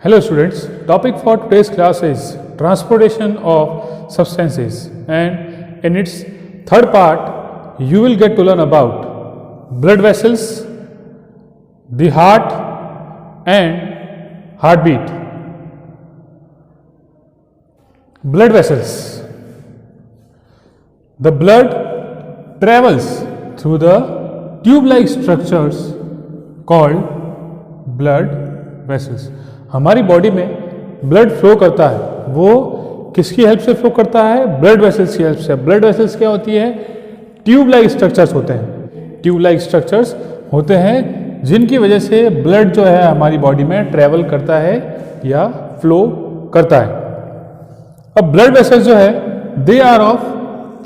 Hello students, topic for today's class is transportation of substances, and in its third part you will get to learn about blood vessels, the heart and heartbeat. Blood vessels. The blood travels through the tube-like structures called blood vessels. हमारी body में blood flow करता है, वो किसकी help से flow करता है? Blood vessels की हेल्प से। ब्लड वेसल्स क्या होती है? ट्यूब लाइक स्ट्रक्चर्स होते हैं। ट्यूब लाइक स्ट्रक्चर्स होते हैं जिनकी वजह से ब्लड जो है हमारी बॉडी में ट्रेवल करता है या फ्लो करता है। अब ब्लड वेसल्स जो है they are of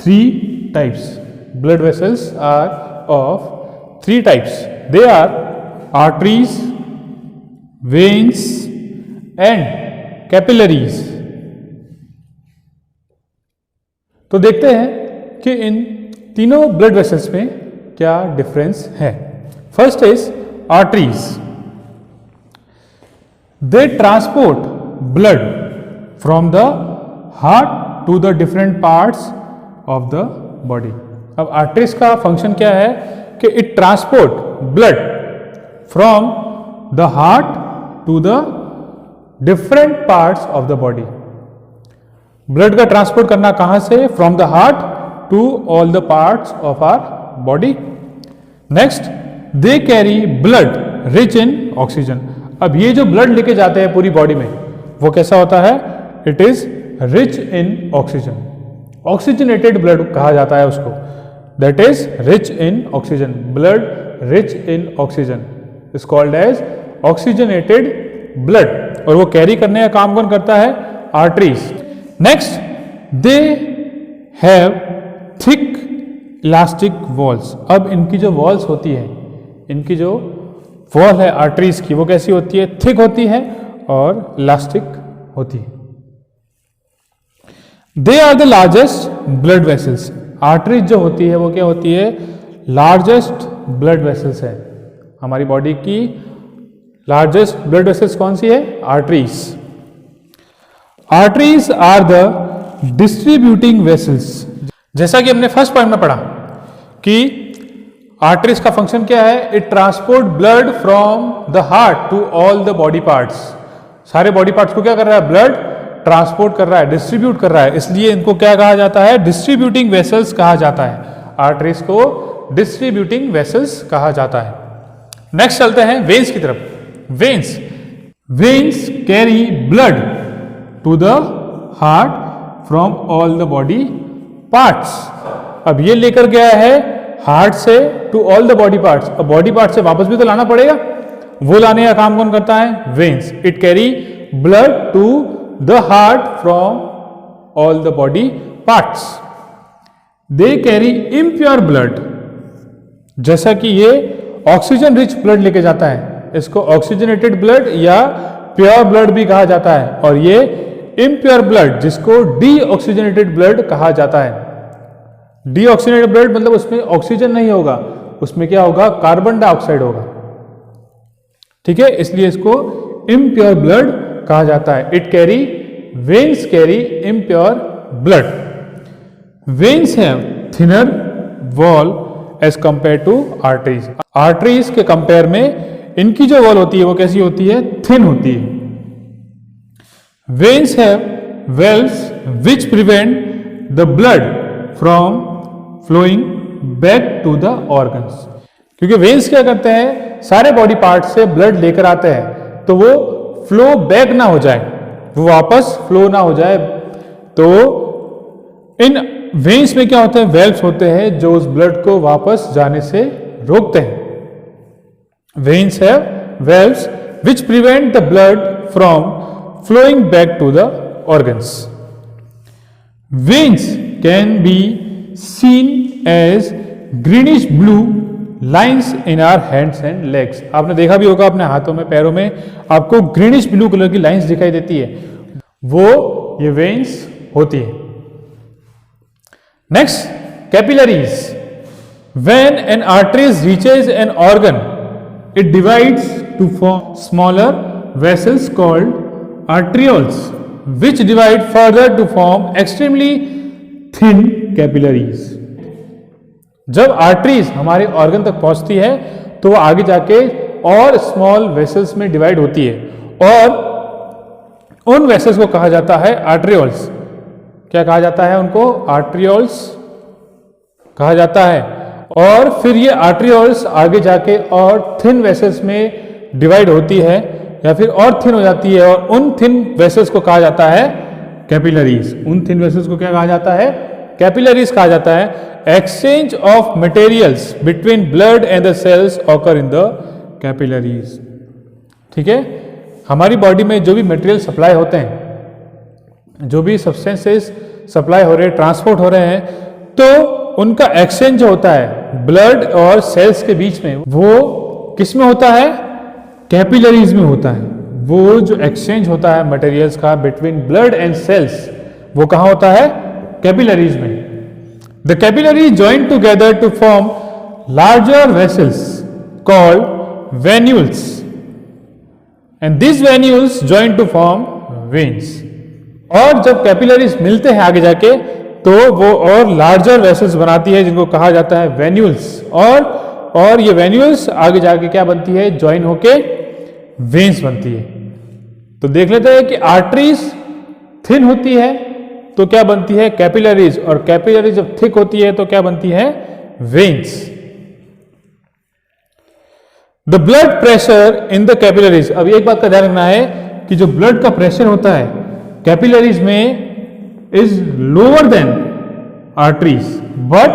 3 types. Blood vessels are of 3 types. They are arteries, veins and capillaries. तो देखते हैं कि इन तीनों ब्लड वेसल्स में क्या डिफरेंस है। First is arteries. They transport blood from the heart to the different parts of the body. अब arteries का फंक्शन क्या है कि it transport blood from the heart to the different parts of the body. Blood का transport करना कहां से? From the heart to all the parts of our body. Next, they carry blood rich in oxygen. अब ये जो blood लेके जाते हैं पूरी बॉडी में, वो कैसा होता है? It is rich in oxygen. Oxygenated blood कहा जाता है उसको। That is rich in oxygen. Blood rich in oxygen is called as oxygenated blood. और वो कैरी करने का काम कौन करता है? Arteries. Next, they have thick elastic walls. अब इनकी जो वॉल्स होती है, इनकी जो वॉल है आर्टरीज की, वो कैसी होती है? थिक होती है और इलास्टिक होती है। They are the largest blood vessels. Arteries जो होती है वो क्या होती है? लार्जेस्ट ब्लड वेसल्स है। हमारी बॉडी की लार्जेस्ट ब्लड वेसल्स कौन सी है? Arteries. Arteries are the distributing vessels. जैसा कि हमने फर्स्ट पॉइंट में पढ़ा कि आर्टरीज का फंक्शन क्या है? It transport blood from the heart to all the body parts. सारे बॉडी पार्ट्स को क्या कर रहा है? ब्लड ट्रांसपोर्ट कर रहा है, डिस्ट्रीब्यूट कर रहा है। इसलिए इनको क्या कहा जाता है? डिस्ट्रीब्यूटिंग वेसल्स कहा जाता है। आर्टरीज को डिस्ट्रीब्यूटिंग वेसल्स कहा जाता है। नेक्स्ट चलते हैं वेन्स की तरफ। Veins. Veins carry blood to the heart from all the body parts. अब ये लेकर गया है हार्ट से to all the body parts. अब बॉडी पार्ट से वापस भी तो लाना पड़ेगा। वो लाने का काम कौन करता है? Veins. It carry blood to the heart from all the body parts. They carry impure blood. जैसा कि ये ऑक्सीजन रिच ब्लड लेके जाता है, इसको ऑक्सीजनेटेड ब्लड या प्योर ब्लड भी कहा जाता है। और ये इम्प्योर ब्लड जिसको डीऑक्सीजनेटेड ब्लड कहा जाता है। डीऑक्सीजनेटेड ब्लड मतलब उसमें ऑक्सीजन नहीं होगा, उसमें क्या होगा? कार्बन डाइऑक्साइड होगा। ठीक है, इसलिए इसको इम्प्योर ब्लड कहा जाता है। It carry, veins carry impure blood. Veins have thinner wall as compare to arteries. Arteries के कंपेयर में इनकी जो वॉल होती है वो कैसी होती है? थिन होती है। Veins have valves which prevent the blood from flowing back to the organs. क्योंकि वेन्स क्या करते हैं? सारे बॉडी पार्ट से ब्लड लेकर आते हैं तो वो फ्लो बैक ना हो जाए, वो वापस फ्लो ना हो जाए। तो इन वेन्स में क्या होते हैं? वेल्व्स होते हैं जो उस ब्लड को वापस जाने से रोकते हैं। Veins have valves which prevent the blood from flowing back to the organs. Veins can be seen as greenish blue lines in our hands and legs. आपने देखा भी होगा अपने हाथों में, पैरों में आपको ग्रीनिश ब्लू कलर की लाइंस दिखाई देती है, वो ये वेन्स होती है। Next, capillaries. When an artery reaches an organ, it divides to form smaller vessels called arterioles which divide further to form extremely thin capillaries. जब आर्टरीज हमारे ऑर्गन तक पहुंचती है तो वो आगे जाके और स्मॉल वेसल्स में डिवाइड होती है और उन वेसल्स को कहा जाता है आर्टरियोल्स. क्या कहा जाता है उनको? आर्टरियोल्स कहा जाता है. और फिर ये आर्टरियोल्स आगे जाके और थिन वेसल्स में डिवाइड होती है या फिर और थिन हो जाती है और उन थिन वेसल्स को कहा जाता है कैपिलरीज. उन थिन वेसल्स को क्या कहा जाता है? कैपिलरीज कहा जाता है. Exchange of materials between blood and the cells occur in the capillaries. ठीक है, हमारी बॉडी में जो भी मटेरियल सप्लाई होते हैं, जो भी सब्सटेंसेस सप्लाई हो रहे हैं, ट्रांसपोर्ट हो रहे हैं, तो उनका एक्सचेंज जो होता है ब्लड और सेल्स के बीच में, वो किस में होता है? कैपिलरीज में होता है. वो जो एक्सचेंज होता है मटेरियल्स का बिटवीन ब्लड एंड सेल्स, वो कहाँ होता है? कैपिलरीज में. The capillaries join together to form larger vessels called venules and this venules join to form veins. और जब कैपिलरीज मिलते हैं आगे जाके तो वो और लार्जर वेसल्स बनाती है जिनको कहा जाता है वेन्यूल्स. और ये वेन्यूल्स आगे जाके क्या बनती है? ज्वाइन होके वेन्स बनती है. तो देख लेते हैं कि आर्टरीज थिन होती है तो क्या बनती है? कैपिलरीज. और कैपिलरीज जब थिक होती है तो क्या बनती है? Veins. The blood pressure in the capillaries. अब एक बात का ध्यान रखना है कि जो ब्लड का प्रेशर होता है कैपिलरीज में is lower than arteries but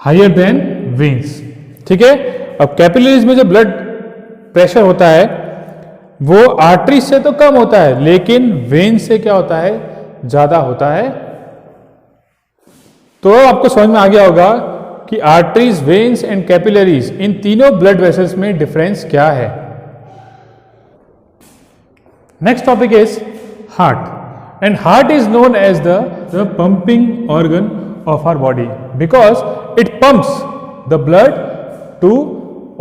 higher than veins. ठीक है, अब कैपिलरीज में जो ब्लड प्रेशर होता है वो आर्टरीज से तो कम होता है लेकिन वेन से क्या होता है? ज्यादा होता है. तो आपको समझ में आ गया होगा कि आर्टरीज, वेन्स एंड कैपिलरीज, इन तीनों ब्लड वेसल्स में डिफरेंस क्या है. Next topic is heart. And heart is known as the pumping organ of our body because it pumps the blood to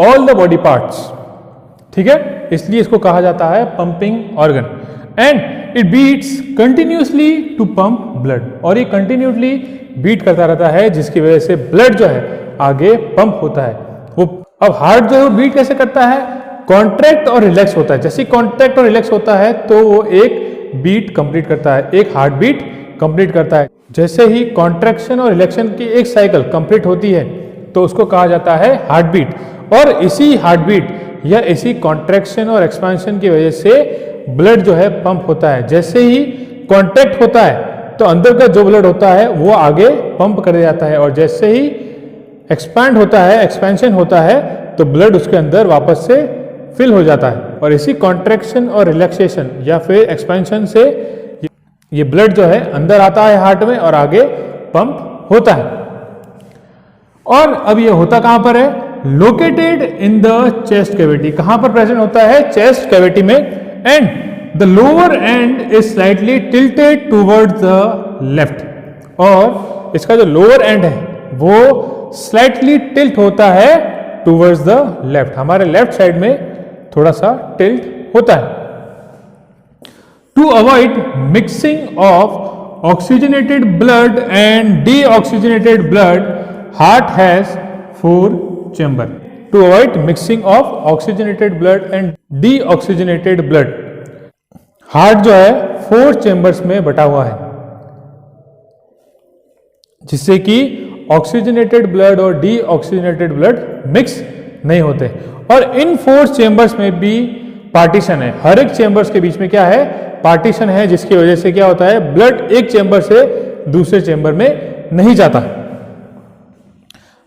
all the body parts. ठीक है, इसलिए इसको कहा जाता है pumping organ. And it beats continuously to pump blood. और ये continuously beat करता रहता है जिसकी वजह से blood जो है आगे पंप होता है. वो अब हार्ट जो है बीट कैसे करता है? कॉन्ट्रैक्ट और रिलैक्स होता है. जैसे कॉन्ट्रैक्ट और रिलैक्स होता है तो वो एक बीट कंप्लीट करता है, एक हार्ट बीट कंप्लीट करता है. जैसे ही कॉन्ट्रैक्शन और रिलैक्शन की एक साइकिल कंप्लीट होती है तो उसको कहा जाता है हार्ट बीट. और इसी हार्ट बीट या इसी कॉन्ट्रैक्शन और एक्सपेंशन की वजह से ब्लड जो है पंप होता है. जैसे ही कॉन्ट्रैक्ट होता है तो अंदर का जो ब्लड होता है वो आगे पंप कर दिया जाता है और जैसे ही एक्सपैंड होता है, एक्सपेंशन होता है तो ब्लड उसके अंदर वापस से फिल हो जाता है. और इसी कॉन्ट्रैक्शन और रिलैक्सेशन या फिर एक्सपेंशन से ये ब्लड जो है अंदर आता है हार्ट में और आगे पंप होता है. और अब ये होता कहां पर है? Located in the chest cavity. कहां पर प्रेजेंट होता है? चेस्ट कैविटी में. And the lower and is slightly tilted towards the left. और इसका जो लोअर एंड है वो स्लाइटली टिल्ट होता है टूवर्ड्स द लेफ्ट. हमारे लेफ्ट साइड में थोड़ा सा टिल्ट होता है. To avoid mixing of oxygenated blood and deoxygenated blood, heart has 4 chamber. To avoid mixing of oxygenated blood and deoxygenated blood, heart जो है 4 चेंबर्स में बटा हुआ है जिससे कि ऑक्सीजनेटेड ब्लड और डीऑक्सीजनेटेड ब्लड मिक्स नहीं होते. और इन 4 चेंबर्स में भी पार्टीशन है. हर एक चेंबर्स के बीच में क्या है? पार्टीशन है, जिसकी वजह से क्या होता है? ब्लड एक चेंबर से दूसरे चेंबर में नहीं जाता.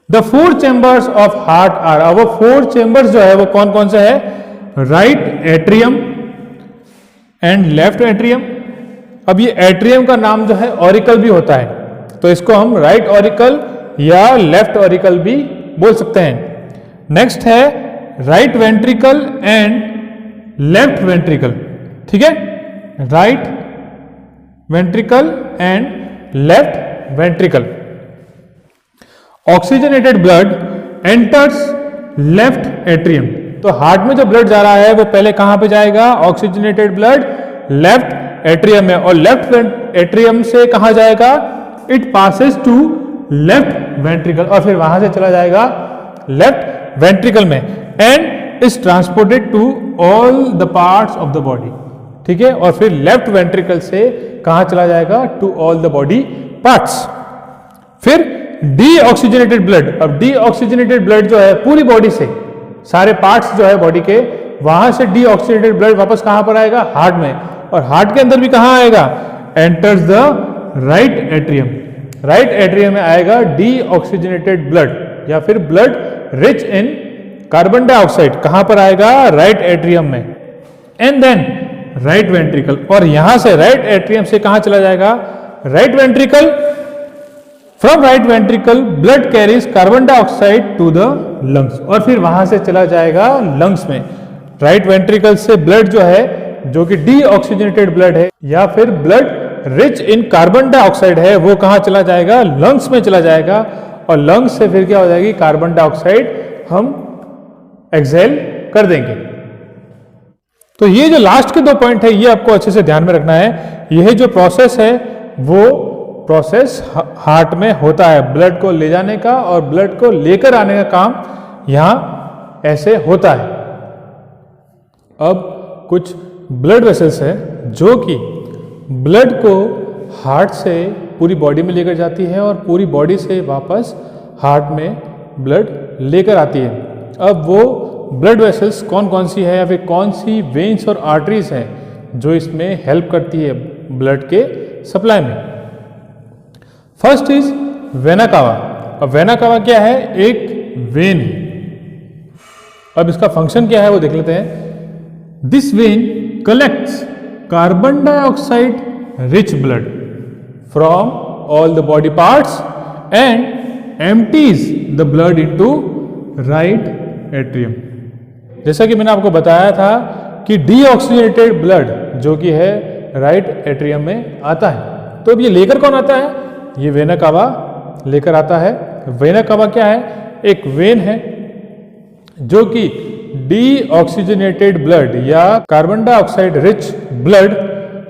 The 4 chambers of heart are, अब वो 4 चेंबर्स जो है वो कौन कौन से है? Right atrium and left atrium. अब ये एट्रियम का नाम जो है ऑरिकल भी होता है, तो इसको हम राइट ऑरिकल या लेफ्ट ऑरिकल भी बोल सकते हैं. नेक्स्ट है right ventricle and left ventricle. ठीक है, right ventricle and left ventricle. Oxygenated blood enters left atrium. तो तो हार्ट में जो ब्लड जा रहा है वो पहले कहां पे जाएगा? ऑक्सीजनेटेड ब्लड लेफ्ट एट्रियम में, और लेफ्ट एट्रियम से कहां जाएगा? It passes to left ventricle, और फिर वहां से चला जाएगा लेफ्ट वेंट्रिकल में, and is transported to all the parts of the body. ठीक है, और फिर लेफ्ट वेंट्रिकल से कहां चला जाएगा? To all the body parts. फिर डीऑक्सीजनेटेड ब्लड, अब डीऑक्सीजनेटेड ब्लड जो है पूरी बॉडी से, सारे पार्ट्स जो है बॉडी के, वहां से डीऑक्सीजनेटेड ब्लड वापस कहां पर आएगा? हार्ट में, और हार्ट के अंदर भी कहां आएगा? Enters the right atrium, right atrium में आएगा डीऑक्सीजनेटेड ब्लड, या फिर blood rich in carbon dioxide, कहां पर आएगा? राइट एट्रियम में, एंड देन राइट वेंट्रिकल, और यहां से राइट एट्रियम से कहां चला जाएगा? Right ventricle. From right ventricle blood carries carbon dioxide to the lungs, और फिर वहां से चला जाएगा लंग्स में। राइट वेंट्रिकल से ब्लड जो है, जो कि डीऑक्सीजनेटेड ब्लड है या फिर blood rich in carbon dioxide है, वो कहां चला जाएगा? लंग्स में चला जाएगा, और लंग्स से फिर क्या हो जाएगी? कार्बन डाइऑक्साइड हम एक्सहेल कर देंगे। तो ये जो लास्ट के 2 पॉइंट है, ये आपको अच्छे से ध्यान में रखना है। यह जो प्रोसेस है वो प्रोसेस हार्ट में होता है, ब्लड को ले जाने का और ब्लड को लेकर आने का काम यहां ऐसे होता है। अब कुछ ब्लड वेसल्स है जो कि ब्लड को हार्ट से पूरी बॉडी में लेकर जाती है और पूरी बॉडी से वापस हार्ट में ब्लड लेकर आती है। अब वो ब्लड वेसल्स कौन कौन सी है, या फिर कौन सी वेन्स और आर्टरीज हैं जो इसमें हेल्प करती है ब्लड के सप्लाई में। First is vena cava. अब वेना कावा क्या है? एक वेन है। अब इसका फंक्शन क्या है वो देख लेते हैं। This when collects carbon dioxide rich blood from all the body parts and empties the blood into right atrium. जैसा कि मैंने आपको बताया था कि डीऑक्सीजनेटेड ब्लड जो कि है राइट एट्रियम में आता है। तो अब ये लेकर कौन आता है? ये वेना कावा लेकर आता है। वेना कावा क्या है? एक वेन है जो कि डीऑक्सीजनेटेड ब्लड या कार्बन डाइऑक्साइड रिच ब्लड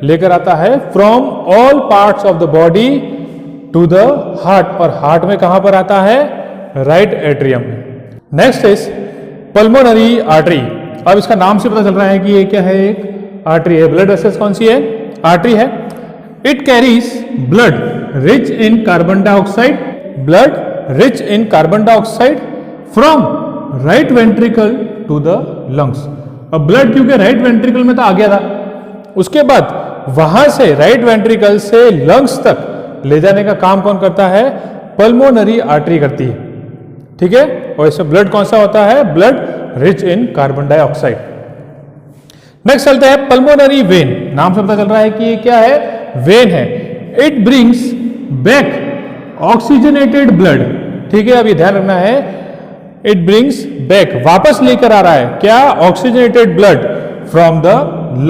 लेकर आता है from all parts of the body to the heart, और हार्ट में कहां पर आता है? राइट एट्रियम में। Next is pulmonary artery. अब इसका नाम से पता चल रहा है कि ये क्या है? एक आर्टरी है। ब्लड वेसल्स कौन सी है? आर्टरी है। It carries blood rich in carbon dioxide, blood rich in carbon dioxide from right ventricle to the lungs. अब ब्लड क्योंकि राइट वेंट्रिकल में तो आ गया था, उसके बाद वहां से राइट वेंट्रिकल से लंग्स तक ले जाने का काम कौन करता है? पल्मोनरी आर्टरी करती है। ठीक है, और इसमें ब्लड कौन सा होता है? Blood rich in carbon dioxide. Next चलते हैं पल्मोनरी वेन। नाम से पता चल रहा है कि ये क्या है? वेन है। It brings back oxygenated blood. ठीक है, अब ये ध्यान रखना है, इट ब्रिंग्स बैक, वापस लेकर आ रहा है क्या? Oxygenated blood from the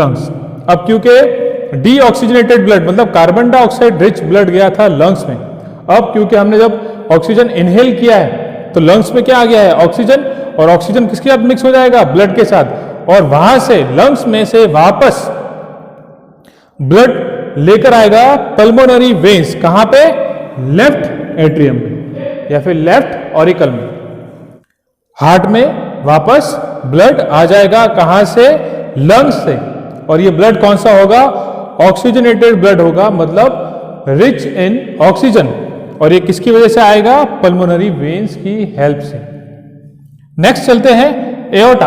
lungs. अब क्योंकि डीऑक्सीजनेटेड ब्लड मतलब कार्बन डाइऑक्साइड रिच ब्लड गया था लंग्स में, अब क्योंकि हमने जब ऑक्सीजन इनहेल किया है तो लंग्स में क्या आ गया है? ऑक्सीजन, और ऑक्सीजन किसके साथ मिक्स हो जाएगा? ब्लड के साथ, और वहां से लंग्स में से वापस ब्लड लेकर आएगा पल्मोनरी वेन्स। कहां पे? लेफ्ट एट्रियम में या फिर लेफ्ट ऑरिकल में। हार्ट में वापस ब्लड आ जाएगा कहां से? लंग्स से, और ये ब्लड कौन सा होगा? ऑक्सीजनेटेड ब्लड होगा, मतलब रिच इन ऑक्सीजन, और ये किसकी वजह से आएगा? पल्मोनरी वेन्स की हेल्प से। नेक्स्ट चलते हैं aorta.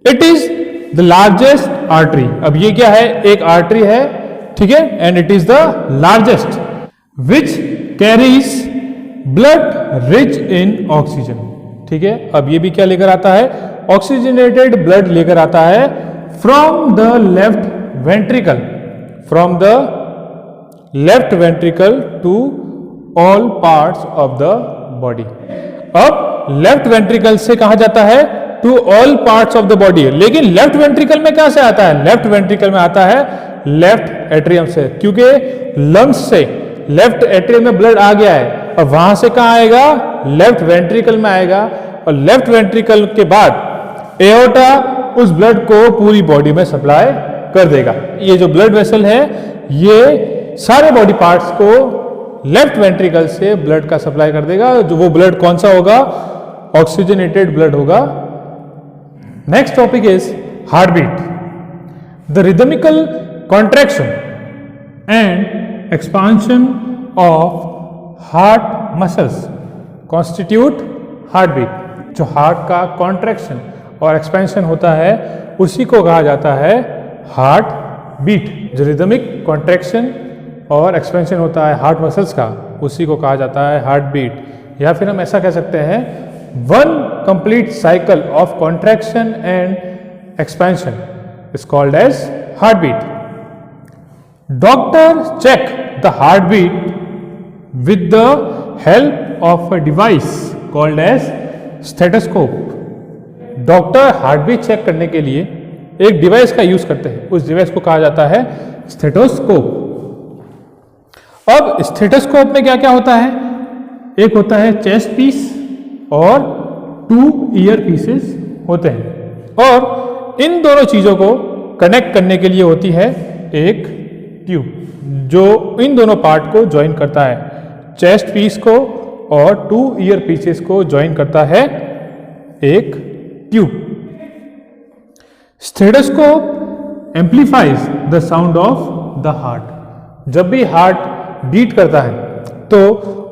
It is the largest artery. अब ये क्या है? एक आर्टरी है, ठीक है, and it is the largest which carries blood rich in oxygen. ठीक है, अब ये भी क्या लेकर आता है? ऑक्सीजनेटेड ब्लड लेकर आता है from the left ventricle, from the left ventricle to all parts of the body. अब लेफ्ट वेंट्रिकल से कहा जाता है? To all parts of the body. लेकिन लेफ्ट वेंट्रिकल में क्या से आता है? लेफ्ट वेंट्रिकल में आता है लेफ्ट एट्रियम से, क्योंकि लंग्स से लेफ्ट एट्रियम में ब्लड आ गया है, और वहां से कहां आएगा? लेफ्ट वेंट्रिकल में आएगा, और लेफ्ट वेंट्रिकल के बाद एओर्टा उस ब्लड को पूरी बॉडी में सप्लाई कर देगा। ये जो ब्लड वेसल है ये सारे बॉडी पार्ट्स को लेफ्ट वेंट्रिकल से ब्लड का सप्लाई कर देगा। जो वो ब्लड कौन सा होगा? ऑक्सीजनेटेड ब्लड होगा। Next topic is heart beat. The rhythmical contraction and expansion of heart muscles constitute heart beat. जो हार्ट का कॉन्ट्रैक्शन और एक्सपेंशन होता है उसी को कहा जाता है हार्ट बीट। जो रिदमिक कॉन्ट्रैक्शन और एक्सपेंशन होता है हार्ट मसल्स का उसी को कहा जाता है हार्ट बीट। या फिर हम ऐसा कह सकते हैं one complete cycle of contraction and expansion is called as heart beat. Doctor check the heart beat with the help of a device called as stethoscope. Doctor heart beat check करने के लिए एक डिवाइस का use करते हैं, उस device को कहा जाता है स्टेथोस्कोप। अब स्टेथोस्कोप में क्या क्या होता है? एक होता है चेस्ट पीस और 2 ईयर पीसेस होते हैं और इन दोनों चीजों को कनेक्ट करने के लिए होती है एक ट्यूब जो इन दोनों पार्ट को ज्वाइन करता है। चेस्ट पीस को और 2 ईयर पीसेस को ज्वाइन करता है एक tube. Stethoscope amplifies the sound of the heart. जब भी हार्ट बीट करता है तो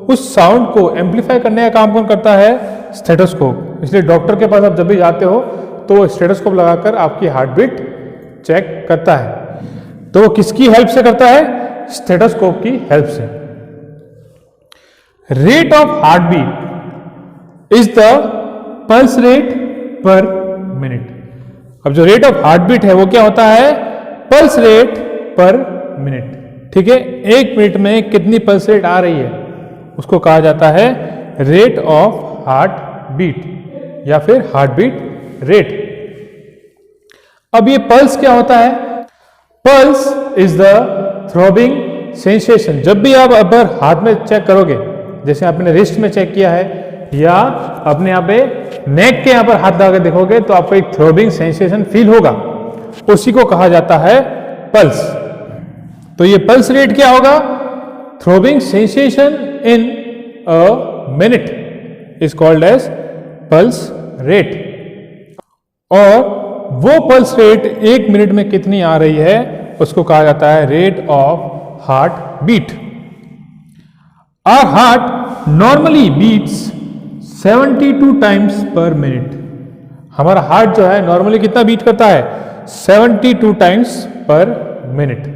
उस साउंड को एम्प्लीफाई करने का काम कौन करता है? स्टेथोस्कोप। इसलिए डॉक्टर के पास आप जब भी जाते हो तो स्टेथोस्कोप लगाकर आपकी हार्ट बीट चेक करता है। तो वो किसकी हेल्प से करता है? स्टेथोस्कोप की हेल्प से। Rate of heart beat is the pulse rate per minute. अब जो रेट ऑफ हार्ट बीट है वो क्या होता है? Pulse rate per minute. ठीक है, 1 मिनट में कितनी पल्स रेट आ रही है उसको कहा जाता है रेट ऑफ हार्ट बीट या फिर हार्ट बीट रेट। अब ये पल्स क्या होता है? Pulse is the throbbing sensation. जब भी आप अगर हाथ में चेक करोगे, जैसे आपने रिस्ट में चेक किया है या अपने यहाँ पे नेक के यहाँ पर हाथ लगा के देखोगे तो आपको एक थ्रोबिंग सेंसेशन फील होगा, उसी को कहा जाता है पल्स। तो ये पल्स रेट क्या होगा? Throbbing sensation in a minute is called as pulse rate. और वो पल्स रेट 1 मिनट में कितनी आ रही है उसको कहा जाता है rate of heart beat. Our heart normally beats 72 times per minute. हमारा हार्ट जो है नॉर्मली कितना बीट करता है? 72 टाइम्स पर मिनट।